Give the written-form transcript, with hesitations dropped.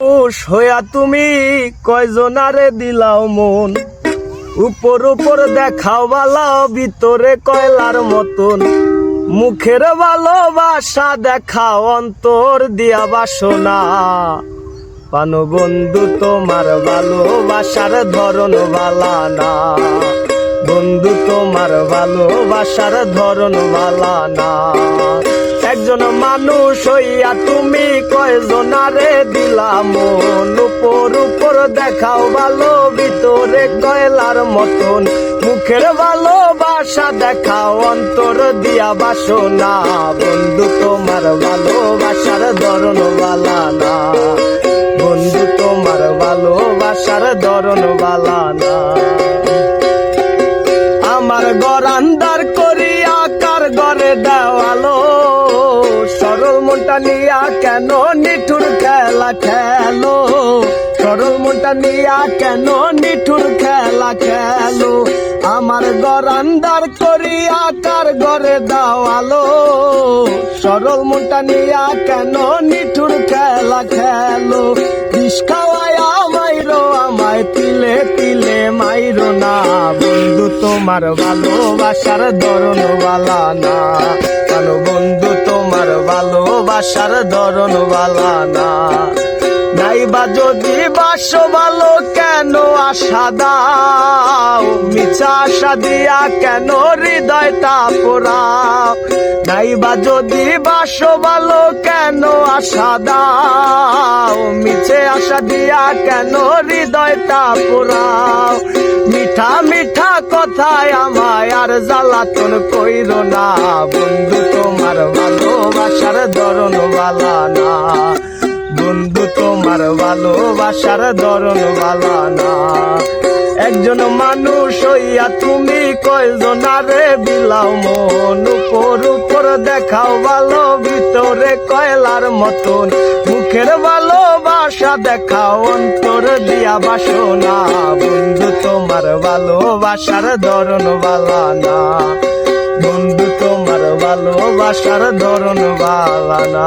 হইয়া তুমি কয়জনারে দিলাও মন, উপর উপর দেখাও বালাও ভিতরে কয়লার মতন, মুখের ভালোবাসা দেখাও অন্তর দিয়া বাসনা। পানো বন্ধু তোমার ভালোবাসার ধরন বালা না, বন্ধু তোমার ভালোবাসার ধরন বালা না। একজন মানুষ হইয়া তুমি কয়জনারে দিলা মন, উপর উপর দেখাও ভালো ভিতরে কয়লার মতন, মুখের ভালোবাসা দেখাও অন্তর দিয়া বাসনা। বন্ধু তোমার ভালোবাসার ধরন বালা না, বন্ধু তোমার ভালোবাসার ধরন বালা না। আমার ঘর আন্দার করিয়া কার ঘরে দেওয়ালো, সরল মনটা নিয়া কেন নিঠুর খেলা খেলো, সরল মনটা নিয়া কেন নিঠুর খেলা খেলো। আমার ঘর আন্দার করিয়া কার ঘরে দেওয়ালো, সরল মনটা নিয়া কেন নিঠুর খেলা খেলো। বিষ খাওয়ায়া মাইরো আমায় তিলে তিলে মাইরো না, বন্ধু তোমার ভালোবাসার ধরন বালা না, ভালো বন্ধু তোমার ভালোবাসার ধরন বালা না। নাইবা যদি বাসো ভালো কেন আশা দাও, মিছা আশা দিয়া কেন হৃদয়টা পোড়াও। নাইবা যদি বাসো ভালো কেন আশা দাও, মিছে আশা দিয়া কেন হৃদয়টা পোড়াও। মিঠা মিঠা কথায় আমায় আর জ্বালাতন কইরো না, বন্ধু তোমার ভালোবাসার ধরন বালা না, বন্ধু তোমার ভালোবাসার ধরন বালা না। একজন মানুষ হইয়া তুমি কয়জনারে বিলাও মন, উপর উপর দেখাও ভালো ভিতরে কয়লার মতন, মুখের ভালোবাসা দেখাও অন্তর দিয়া বাসনা। বন্ধু তোমার ভালোবাসার ধরন বালা না, বন্ধু তোমার ভালোবাসার ধরন বালা না।